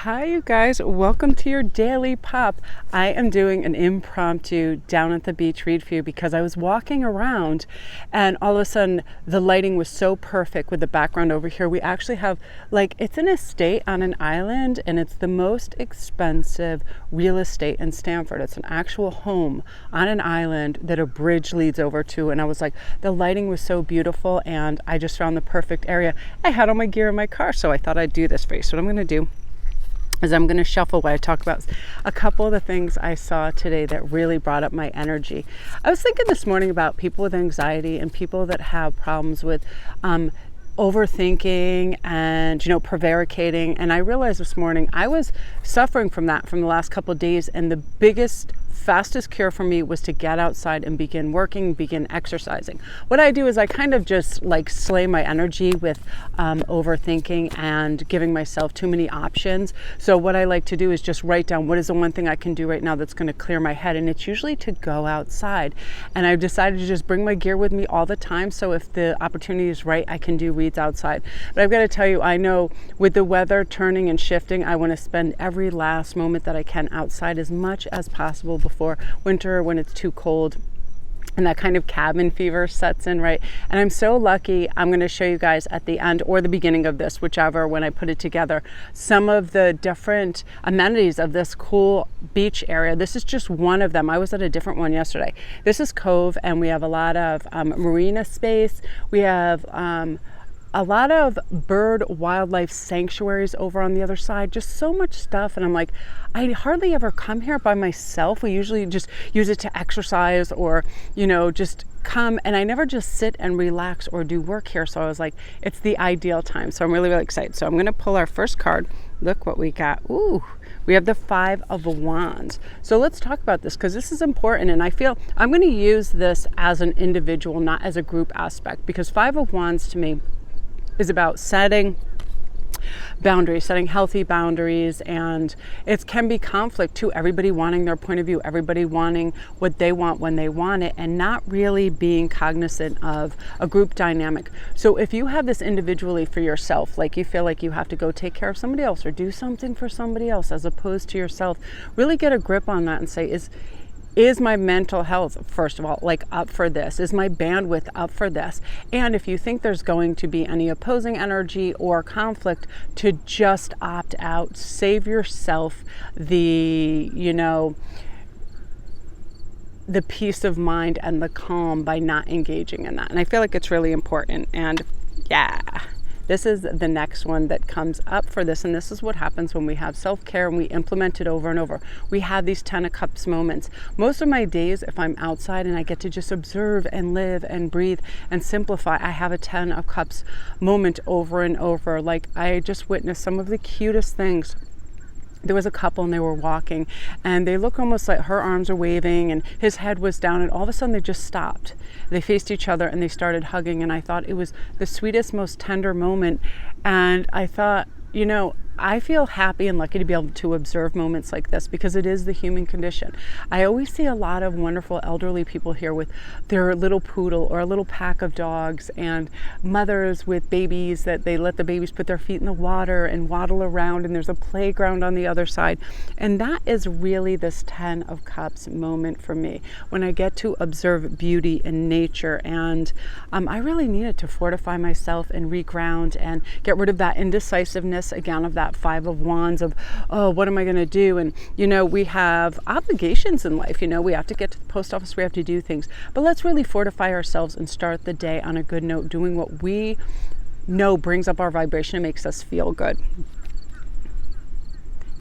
Hi, you guys. Welcome to your daily pop. I am doing an impromptu down at the beach read for you because I was walking around and all of a sudden the lighting was so perfect with the background over here. We actually have, it's an estate on an island and it's the most expensive real estate in Stanford. It's an actual home on an island that a bridge leads over to. And I was like, the lighting was so beautiful and I just found the perfect area. I had all my gear in my car, so I thought I'd do this for you. So what I'm going to do is I'm going to shuffle while I talk about a couple of the things I saw today that really brought up my energy. I was thinking this morning about people with anxiety and people that have problems with overthinking and prevaricating, and I realized this morning I was suffering from that from the last couple of days, and the fastest cure for me was to get outside and begin working, begin exercising. What I do is I kind of just slay my energy with overthinking and giving myself too many options. So what I like to do is just write down what is the one thing I can do right now that's going to clear my head, and it's usually to go outside. And I've decided to just bring my gear with me all the time, so if the opportunity is right, I can do reads outside. But I've got to tell you, I know with the weather turning and shifting, I want to spend every last moment that I can outside as much as possible before winter, when it's too cold and that kind of cabin fever sets in, right? And I'm so lucky. I'm going to show you guys at the end or the beginning of this, whichever, when I put it together, some of the different amenities of this cool beach area. This is just one of them. I was at a different one yesterday. This is Cove, and we have a lot of marina space. We have a lot of bird wildlife sanctuaries over on the other side, just so much stuff. And I'm like, I hardly ever come here by myself. We usually just use it to exercise or, just come, and I never just sit and relax or do work here. So I was like, it's the ideal time. So I'm really, really excited. So I'm going to pull our first card. Look what we got. Ooh, we have the Five of Wands. So let's talk about this because this is important. And I feel I'm going to use this as an individual, not as a group aspect, because Five of Wands to me is about setting boundaries, setting healthy boundaries, and it can be conflict too. Everybody wanting their point of view, everybody wanting what they want when they want it, and not really being cognizant of a group dynamic. So if you have this individually for yourself, like you feel like you have to go take care of somebody else or do something for somebody else as opposed to yourself, really get a grip on that and say, is my mental health, first of all, up for this? Is my bandwidth up for this? And if you think there's going to be any opposing energy or conflict, to just opt out. Save yourself the peace of mind and the calm by not engaging in that. And I feel like it's really important. And yeah. This is the next one that comes up for this, and this is what happens when we have self-care and we implement it over and over. We have these 10 of Cups moments. Most of my days, if I'm outside and I get to just observe and live and breathe and simplify, I have a 10 of Cups moment over and over. I just witnessed some of the cutest things. There was a couple and they were walking and they look almost like her arms are waving and his head was down, and all of a sudden they just stopped. They faced each other and they started hugging, and I thought it was the sweetest, most tender moment. And I thought, I feel happy and lucky to be able to observe moments like this because it is the human condition. I always see a lot of wonderful elderly people here with their little poodle or a little pack of dogs, and mothers with babies that they let the babies put their feet in the water and waddle around, and there's a playground on the other side. And that is really this 10 of Cups moment for me, when I get to observe beauty in nature. And I really needed to fortify myself and reground and get rid of that indecisiveness, again, of that Five of Wands of, oh, what am I going to do? And, we have obligations in life. We have to get to the post office. We have to do things. But let's really fortify ourselves and start the day on a good note, doing what we know brings up our vibration and makes us feel good.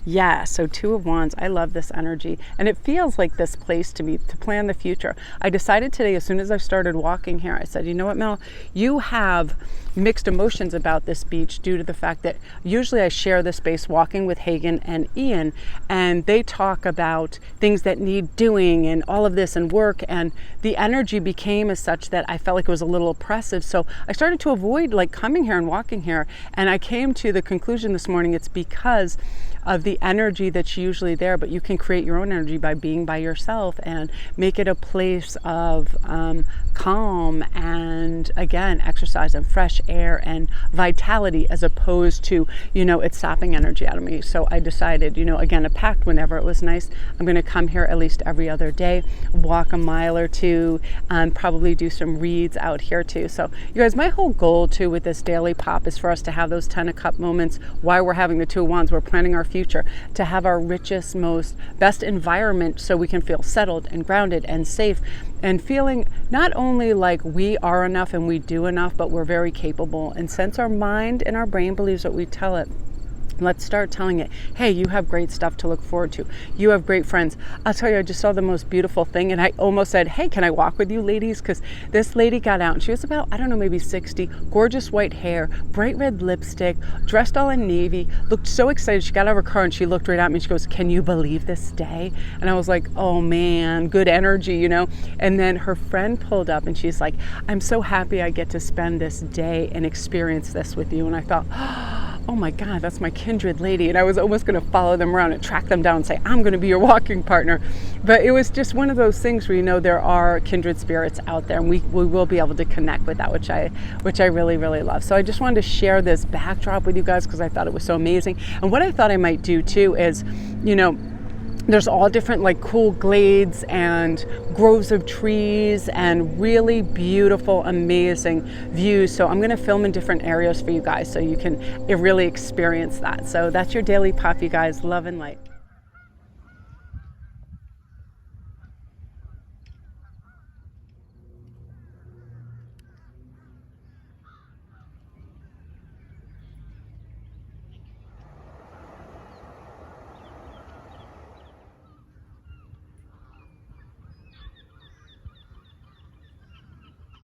Yeah, so Two of Wands, I love this energy. And it feels like this place to me to plan the future. I decided today, as soon as I started walking here, I said, you know what, Mel, you have mixed emotions about this beach due to the fact that usually I share this space walking with Hagen and Ian, and they talk about things that need doing and all of this and work, and the energy became as such that I felt like it was a little oppressive. So I started to avoid coming here and walking here, and I came to the conclusion this morning it's because of the the energy that's usually there, but you can create your own energy by being by yourself and make it a place of calm and, again, exercise and fresh air and vitality, as opposed to, it's sapping energy out of me. So I decided, again, a pact whenever it was nice. I'm going to come here at least every other day, walk a mile or two, and probably do some reads out here too. So you guys, my whole goal too with this daily pop is for us to have those 10 of cup moments while we're having the 2 of wands. We're planning our future, to have our richest, most best environment, so we can feel settled and grounded and safe, and feeling not only like we are enough and we do enough, but we're very capable. And since our mind and our brain believes what we tell it, let's start telling it, hey, you have great stuff to look forward to. You have great friends. I'll tell you, I just saw the most beautiful thing, and I almost said, hey, can I walk with you ladies? Because this lady got out and she was about, I don't know, maybe 60, gorgeous white hair, bright red lipstick, dressed all in navy, looked so excited. She got out of her car and she looked right at me and she goes, can you believe this day? And I was like, oh man, good energy, And then her friend pulled up and she's like, I'm so happy I get to spend this day and experience this with you. And I thought, oh my God, that's my kindred lady. And I was almost going to follow them around and track them down and say, I'm going to be your walking partner. But it was just one of those things where, there are kindred spirits out there, and we will be able to connect with that, which I really, really love. So I just wanted to share this backdrop with you guys because I thought it was so amazing. And what I thought I might do too is, there's all different like cool glades and groves of trees and really beautiful, amazing views. So I'm going to film in different areas for you guys so you can really experience that. So that's your daily pop, you guys. Love and light.